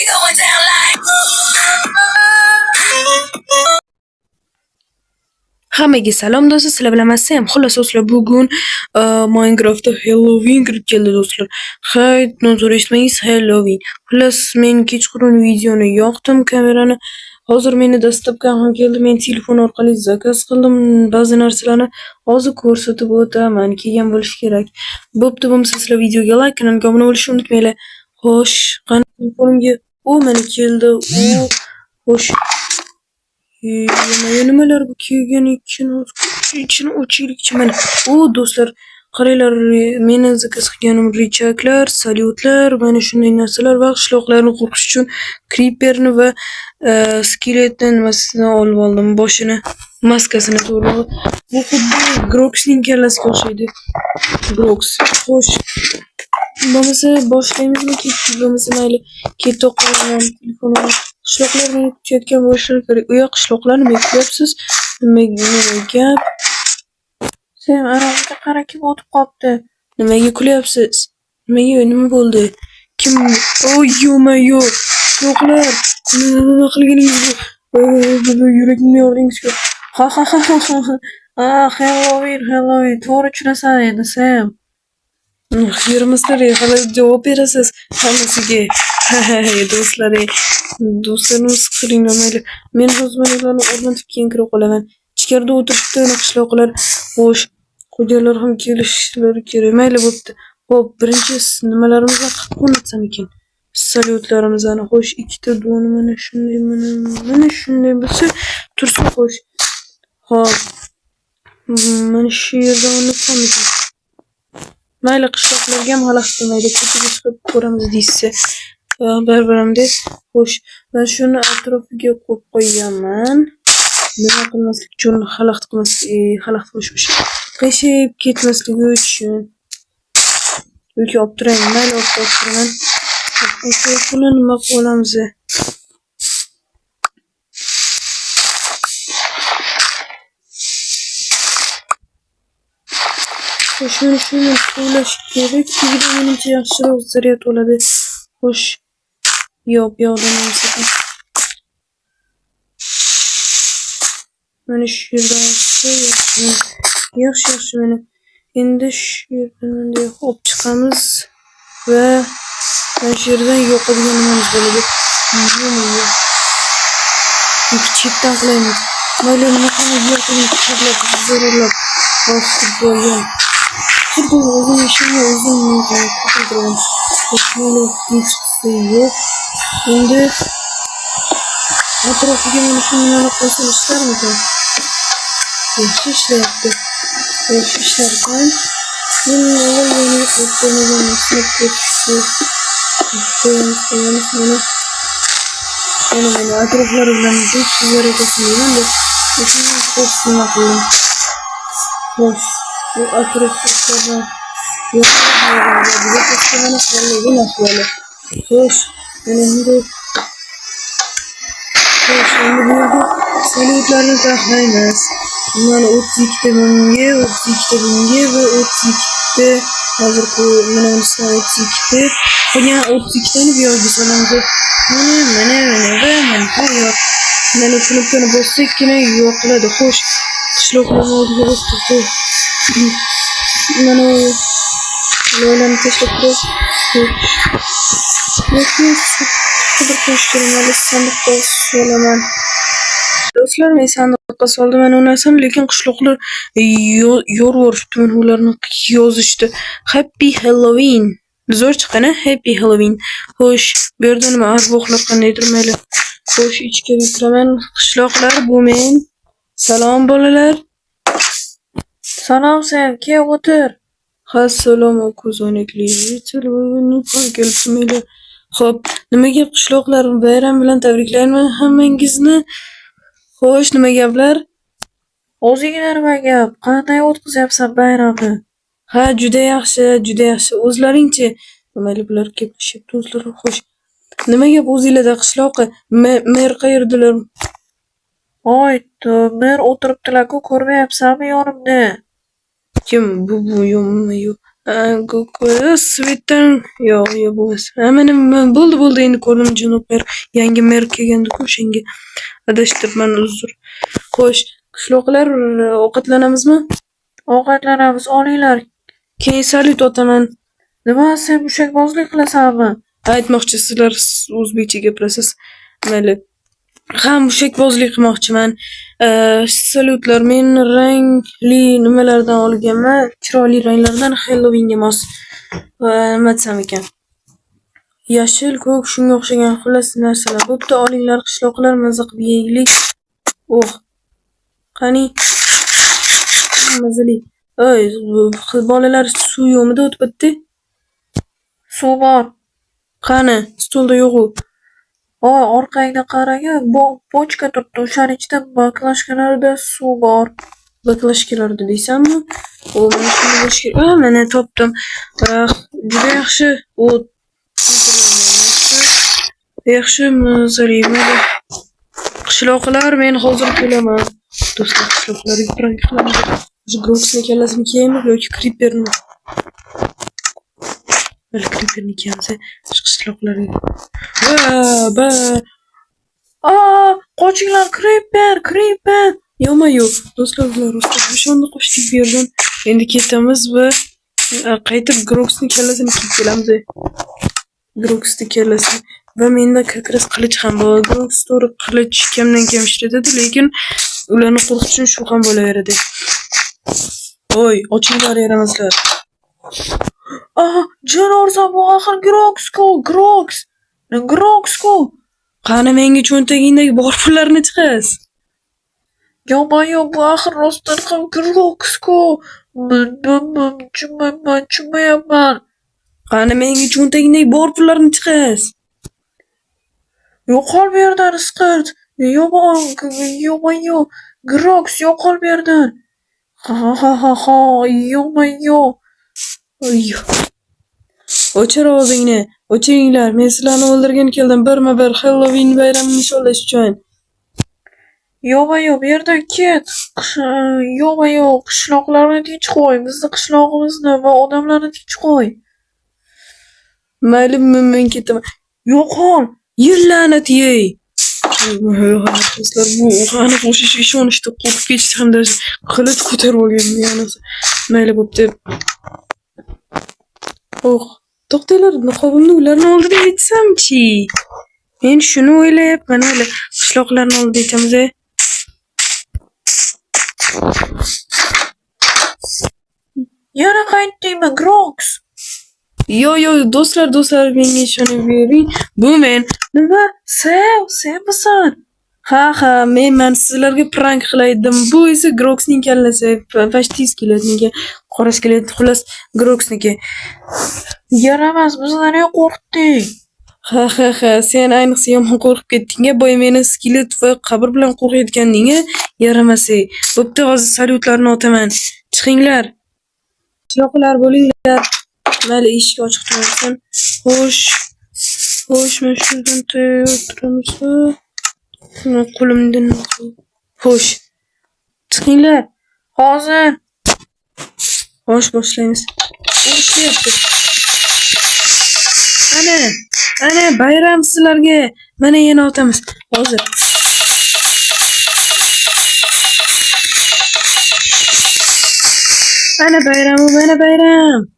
going down like. Hammaga salom do'stlar, sizlar bilan Sam. Xullas do'stlar, bugun Minecraftda Halloween kirib keldi do'stlar. Hay, noto'g'ri eshitmangiz, Halloween. Xullas, men kechqurun videoni yoqdim, kamerani. Hozir meni dastlabki ham keldi. Men telefon orqali zakaz qildim ba'zi narsalarni. Hozir ko'rsatib o'taman, kelgan bo'lish kerak. Bo'pti, bo'lmasa sizlar videoga like, kanalga obuna bo'lishni unutmanglar. Xo'sh, qani telefonimga mana keldi. Xo'sh. Nimalar bu kelgan ichini o'chirlikchi mana. Do'stlar, qaranglar, meni zakaz qilganim richaklar, salyutlar, mana shunday narsalar va qishloqlarni qo'rqish uchun creeperni va skeletni nimasini olib oldim, boshini, maskasini to'g'ri. Bu xuddi Groxning kallasiga o'xshaydi. Grox. Xo'sh. Bo'lmasa boshlaymizmi? Bo'lmasa mayli. Ketoq qolgan telefonimni qishloqlarni kutayotgan bo'lishlari kerak. U yoq qishloqlarni nima qilyapsiz? Nima gap? Sen aramizga qara, kim o'tib qolibdi? Nimaga kulyapsiz? Nima bo'ldi? Kim? Yo-mayo. Qishloqlar, nima qilganingiz bu? Yurakimni yo'qdingiz-ku. Ha. Halloween. To'g'ri tushunasan endi, Sam. Yerimizda hali javob berasiz hammasiga. Do'stlarni qiringlar mayli. Men xizmatlarni o'rnatib keyin kirib qolaman. Ichkarida o'tiribdi qishloqlar. Xo'sh, xo'jalar ham kelishlari kerak. Mayli, bo'pti. Xo'p, birinchi nimalarimizni qilib o'rnatsam ekan? Salyutlarimizni. Xo'sh, ikkita doni mana shunday bo'lsa tursa, xo'sh. Xo'p. Mana shu yerda o'rnatsam ekan. Mayli, qishloqlarga ham xalaqit qilmaydi. Ko'chaga chiqib ko'ramiz deysa. Barbaramda. Xo'sh, men shuni atrofiga qo'yib qo'yaman. Nima qilmaslik uchun, xalaqit qilish qiyshib ketmasligi uchun. Yoki olib turaymi? Mayli, olib turaman. Shuni nima qilamiz? Shuni to'lash kerak. Chunki menimcha yaxshiroq zaryad oladi. Xo'sh. Yo'q, emas. Mana shu yerdan yaxshi mana. Endi shu yerdan olib chiqamiz va mana shu yerdan yo'qadigan nimamiz bo'ladi. Chetdan qilaymiz. Mayli, nima qilamiz? Zo'rlab. Bo'lgan. Xuddi o'zim ishimni o'zim qildim. Shuni yo'q. Endi atrofiga mana shu nimani qo'ysam ishlarmikan? Yaxshi ishlayapti. Yaxshi ishlarkan. Men yana qo'ymagan narsa qo'yamiz mana atroflar bilan sizlar aytasizlar deb shuni qo'yib qildim. Xo'sh, bu atroflardan Xo'sh, endi bu yerda salyutlarni taxlaymiz. Mana 32 bunga va 32 hozir mana bunisi 32. Qolgan 32 tani bu yerga solamiz. Mana qo'yib. Mana knopkani bossakkina yo'qladi. Xo'sh, qishloqlarni oldiga bosdik. Mana loylarni tashlab qo'yib. Qizil qo'shtirmali sandiqqa solaman. Do'stlar, men sandiqqa soldim mana u narsani, lekin qishloqlar yo'rvorishdi, men ularni yozishdi. Happy Halloween. Zo'r chiqqan, Happy Halloween. Xo'sh, bu yerda nima arvohlar qandaydir mayli. Xo'sh, ichkariga kiraman. Qishloqlar, bu men. Salom bolalar. Salom Sam, kel o'tir. Assalomu ko'zoynakli. Telefonni kelibdi. Xo'p, nima gap qishloqlar, bayram bilan tabriklayman hammangizni. Xo'sh, nima gaplar? O'zingga nima gap? Qanday o'tkazyapsan bayramni? Ha, juda yaxshi. O'zlaringchi? Mayli, bular gaplashyapti o'zlari. Xo'sh. Nima gap o'zinglarda qishloqqa? Mer qayerdalar? Mer o'tiribdilar-ku, ko'rmayapsanmi yonimda? Kim bu yo'qmi? Svetdan yo'q bo'lmas. Mana bo'ldi endi ko'rdim janob mer. Yangi mer kelgandi-ku o'shanga adashtiribman uzr. Xo'sh, qishloqlar ovqatlanamizmi? Ovqatlanamiz, olinglar. Keyin salyut otaman. Nima sen mushakbozlik qilasanmi? Aytmoqchi sizlar o'zbekcha gapirasiz. Mayli. Ha, mushakbozlik qilmoqchiman. Salyutlar men rangli nimalardan olganman? Chiroyli ranglardan Halloweenga mos. Nima desam ekan? Yashil, ko'k, shunga o'xshagan xullas narsalar. Bo'pti, olinglar qishloqlar, maza qilib yeylik. Oh. Qani? Mazali. Oy, bolalar suv yo'qmidi o'tibdi? Suv bor. Qani? Stolda yo'q-u. Orqangga qaraga, bochka turibdi. O'shaning ichida baklashkalarda suv bor. Baklashkalarda deysanmi? Mana shuni bo'lish kerak. Mana topdim. Juda yaxshi. Yaxshi, mazali. Qishloqlar, men hozir kelaman. Do'stlar, qishloqlarga prank qilamiz. Groksni kallasini kiyaymi yoki Creeperni? Mayli, Creeperni kiyamiz. Qishloqlarga. Qochinglar, Creeper. Yo'q. Do'stlar, ular o'shanda qochdik bu yerdan. Endi ketamiz va qaytib Groksni kallasini kiyib kelamiz. Groksni kallasi va menda kakras qilich ham bor. Groks to'g'ri qilich kamdan kam ishlatadi, lekin ularni qo'rqitish uchun shu ham bo'laveradi. Voy, ochinglar yaramazlar. Janorsa bu axir Groks-ku. Qani menga cho'ntagingdagi bor pullarni chiqaz. Yo'q, bu axir rostdan ham Groks-ku. Tushunmayapman. Qani menga cho'ntagingdagi bor pullarni chiqaz. Yo'qol bu yerdan isqirt. Yo'q. Groks yo'qol bu yerdan. Ha. Yo'q. O'chir ovozingni. O'chiringlar. Men sizlarni o'ldirgani keldim. Birma-bir Halloween bayramini nishonlash uchun. Yo'q, bu yerdan ket. Yo'q. Qishloqlarni tinch qo'y. Bizni qishlog'imizni va odamlarni tinch qo'y. Mayli, men ketaman. Yo'qol. Yer la'nat yey. Do'stlar, bu aniq o'sha ishonishdi. Qo'rqib ketishdi hamda qilich ko'tarib olgan yanasi. Mayli, bo'pti. To'xtanglar, niqobimni ularning oldida yechsam-chi. Men shuni o'ylayapman, mayli, qishloqlarning oldida yechamiz. Yana qaytdingmi, Groks? Yo'q, do'stlar, menga ishonib bering. Bu men. Nima? Sen misan? Ha, men sizlarga prank qilaydim. Bu esa Groksning kallasi. Pashtis keladi, qoras keladi. Xullas, Groksniki. Yaramas, bizlarni qo'rqitding. Ha, sen ayniqsa yomon qo'rqib ketding. Boy meni skelet va qabr bilan qo'rqitganding. Yaramas. Bo'pti, hozir salyutlarni otaman. Chiqinglar. Qishloqlar bo'linglar. Mayli, eshik ochiq tursin. Xo'sh, men shundan o'tiramiz. Qo'limdan. Xo'sh. Chiqinglar. Hozir. Xo'sh, boshlaymiz. Urishyapti. Ana, bayram sizlarga. Mana yana otamiz. Hozir. Mana bayram.